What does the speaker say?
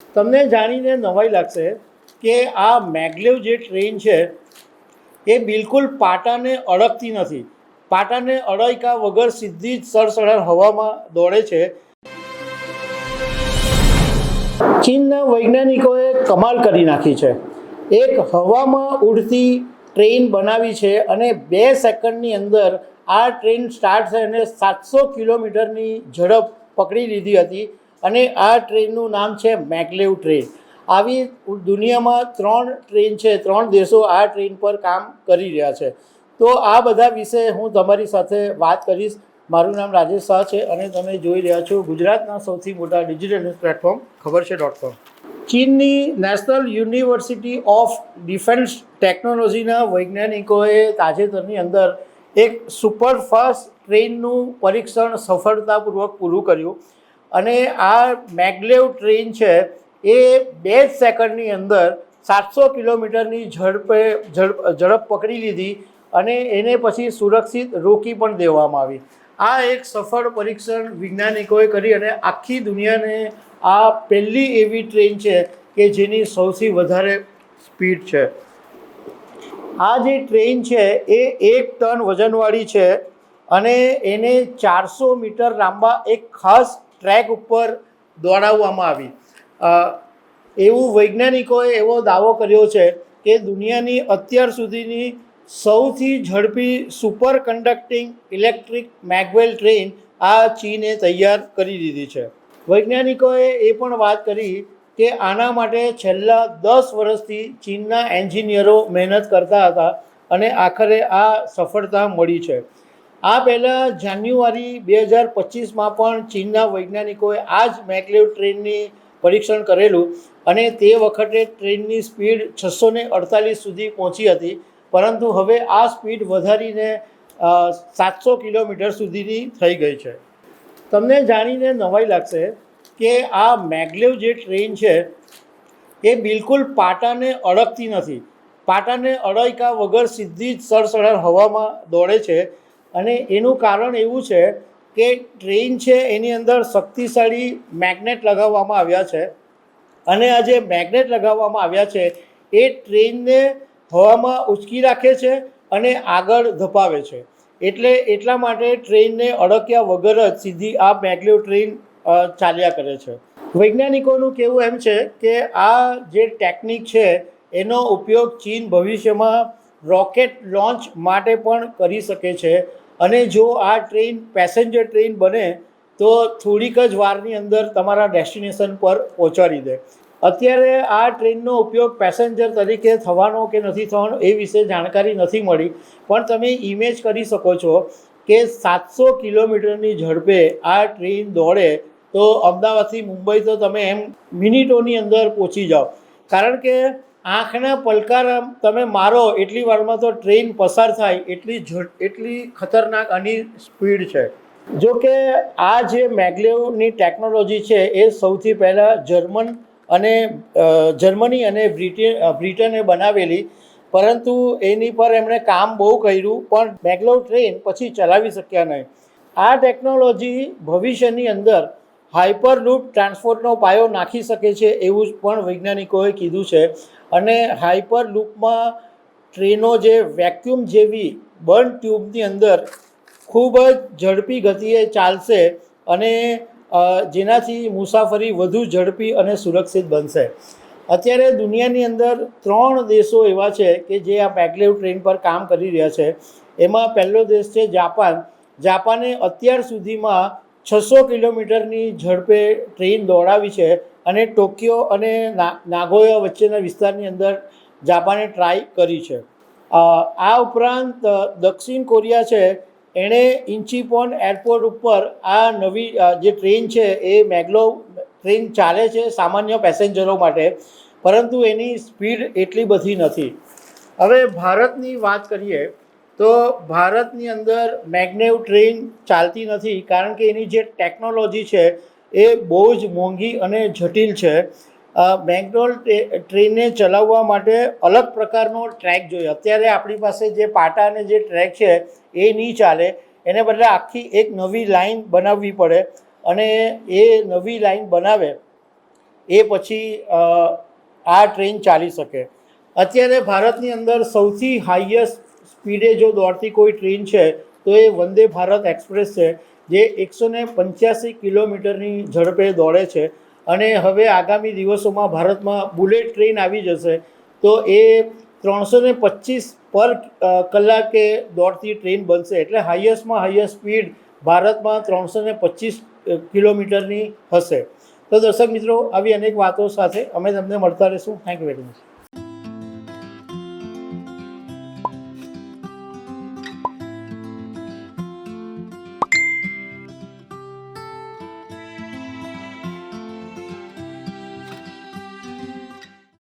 તમને જાણીને નવાઈ લાગશે કે આ મેગ્લેવ જે ટ્રેન છે એ બિલકુલ પાટાને અડકતી નથી. પાટાને અડક્યા વગર સીધી જ સડસડાટ હવામાં દોડે છે. ચીનના વૈજ્ઞાનિકોએ કમાલ કરી નાખી છે. એક હવામાં ઉડતી ટ્રેન બનાવી છે અને 2 સેકન્ડની અંદર આ ટ્રેન સ્ટાર્ટ થઈ અને 700 કિલોમીટરની ઝડપ પકડી લીધી હતી. અને આ ટ્રેનનું નામ છે મેગ્લેવ ટ્રેન. આવી દુનિયામાં 3 ટ્રેન છે, 3 દેશો આ ટ્રેન પર કામ કરી રહ્યા છે. તો આ બધા વિશે હું તમારી સાથે વાત કરીશ. મારું નામ રાજેશ શાહ છે અને તમે જોઈ રહ્યા છો ગુજરાતના સૌથી મોટા ડિજિટલ ન્યૂઝ પ્લેટફોર્મ ખબર છે.com. ચીનની નેશનલ યુનિવર્સિટી ઓફ ડિફેન્સ ટેકનોલોજીના વૈજ્ઞાનિકોએ તાજેતરની અંદર એક સુપરફાસ્ટ ટ્રેનનું પરીક્ષણ સફળતાપૂર્વક પૂરું કર્યું. અને આ મેગ્લેવ ટ્રેન છે એ 2 સેકન્ડની અંદર 700 કિલોમીટરની ઝડપ પકડી લીધી અને એને પછી સુરક્ષિત રોકી પણ દેવામાં આવી. આ એક સફળ પરીક્ષણ વૈજ્ઞાનિકોએ કરી અને આખી દુનિયાને આ પહેલી એવી ટ્રેન છે કે જેની સૌથી વધારે સ્પીડ છે. આ જે ટ્રેન છે એ 1 ટન વજનવાળી છે અને એને 400 મીટર લાંબા એક ખાસ ટ્રેક ઉપર દોડાવવામાં આવી. એવું વૈજ્ઞાનિકોએ એવો દાવો કર્યો છે કે દુનિયાની અત્યાર સુધીની સૌથી ઝડપી super conducting electric maglev train આ ચીને તૈયાર કરી દીધી છે. વૈજ્ઞાનિકોએ એ પણ વાત કરી કે આના માટે છેલ્લા 10 વર્ષથી ચીનના એન્જિનિયરો મહેનત કરતા હતા અને આખરે આ સફળતા મળી છે. આ પહેલાં જાન્યુઆરી 2025માં પણ ચીનના વૈજ્ઞાનિકોએ આ જ મેગ્લેવ ટ્રેનની પરીક્ષણ કરેલું અને તે વખતે ટ્રેનની સ્પીડ 648 સુધી પહોંચી હતી. પરંતુ હવે આ સ્પીડ વધારીને 700 કિલોમીટર સુધીની થઈ ગઈ છે. તમને જાણીને નવાઈ લાગશે કે આ મેગ્લેવ જે ટ્રેન છે એ બિલકુલ પાટાને અડકતી નથી. પાટાને અડક્યા વગર સીધી જ સડસડાટ હવામાં દોડે છે. અને એનું કારણ એવું છે કે ટ્રેન છે એની અંદર શક્તિશાળી મેગ્નેટ લગાવવામાં આવ્યા છે અને આ જે મેગ્નેટ લગાવવામાં આવ્યા છે એ ટ્રેનને હવામાં ઉંચકી રાખે છે અને આગળ ધપાવે છે. એટલા માટે ટ્રેનને અડક્યા વગર જ સીધી આ મેગ્લેવ ટ્રેન ચાલ્યા કરે છે. વૈજ્ઞાનિકોનું કહેવું એમ છે કે આ જે ટેકનિક છે એનો ઉપયોગ ચીન ભવિષ્યમાં રોકેટ લોન્ચ માટે પણ કરી શકે છે. અને જો આ ટ્રેન પેસેન્જર ટ્રેન બને તો થોડીક જ વારની અંદર તમારા ડેસ્ટિનેશન પર પહોંચાડી દે. અત્યારે આ ટ્રેનનો ઉપયોગ પેસેન્જર તરીકે થવાનો કે નથી થવાનો એ વિશે જાણકારી નથી મળી. પણ તમે ઇમેજ કરી શકો છો કે 700 કિલોમીટરની ઝડપે આ ટ્રેન દોડે તો અમદાવાદથી મુંબઈ તો તમે એમ મિનિટોની અંદર પહોંચી જાઓ. કારણ કે આંખના પલકાર તમે મારો એટલી વારમાં તો ટ્રેન પસાર થાય એટલી ખતરનાક આની સ્પીડ છે. જો કે આ જે મેગ્લેવની ટેકનોલોજી છે એ સૌથી પહેલાં જર્મની અને બ્રિટને બનાવેલી. પરંતુ એની પર એમણે કામ બહુ કર્યું પણ મેગ્લેવ ટ્રેન પછી ચલાવી શક્યા નહીં. આ ટેકનોલોજી ભવિષ્યની અંદર હાઇપરલૂપ ટ્રાન્સપોર્ટનો પાયો નાખી શકે છે એવું પણ વૈજ્ઞાનિકોએ કીધું છે. અને હાઇપરલૂપમાં ટ્રેનો જે વેક્યુમ જેવી બર્ન ટ્યુબની અંદર ખૂબ જ ઝડપી ગતિએ ચાલશે અને જેનાથી મુસાફરી વધુ ઝડપી અને સુરક્ષિત બનશે. અત્યારે દુનિયાની અંદર 3 દેશો એવા છે કે જે આ મેગ્લેવ ટ્રેન પર કામ કરી રહ્યા છે. એમાં પહેલો દેશ છે જાપાન. જાપાને અત્યાર સુધીમાં 600 કિલોમીટરની ઝડપે ટ્રેન દોડાવી છે અને ટોક્યો અને નાગોયા વચ્ચેના વિસ્તારની અંદર જાપાને ટ્રાય કરી છે. આ ઉપરાંત દક્ષિણ કોરિયા છે એણે ઇન્ચીપોન એરપોર્ટ ઉપર આ નવી જે ટ્રેન છે એ મેગ્લેવ ટ્રેન ચાલે છે સામાન્ય પેસેન્જરો માટે, પરંતુ એની સ્પીડ એટલી બધી નથી. હવે ભારતની વાત કરીએ તો ભારતની અંદર મેગ્લેવ ટ્રેન ચાલતી નથી કારણ કે એની જે ટેકનોલોજી છે એ બહુ જ મોંઘી અને જટિલ છે. મેગ્લેવ ટ્રેનને ચલાવવા માટે અલગ પ્રકારનો ટ્રેક જોઈએ. અત્યારે આપણી પાસે જે પાટા અને જે ટ્રેક છે એ નહીં ચાલે. એને બદલે આખી એક નવી લાઈન બનાવવી પડે અને એ નવી લાઈન બનાવે એ પછી આ ટ્રેન ચાલી શકે. અત્યારે ભારતની અંદર સૌથી હાઈએસ્ટ સ્પીડે જો દોડતી કોઈ ટ્રેન છે તો એ વંદે ભારત એક્સપ્રેસ છે, જે 185 કિલોમીટરની ઝડપે દોડે છે. અને હવે આગામી દિવસોમાં ભારતમાં બુલેટ ટ્રેન આવી જશે, તો એ 325 પર કલાકે દોડતી ટ્રેન બનશે. એટલે હાઈએસ્ટમાં હાઈએસ્ટ સ્પીડ ભારતમાં 325 કિલોમીટરની હશે. તો દર્શક મિત્રો, આવી અનેક વાતો સાથે અમે તમને મળતા રહીશું. Thank you very much.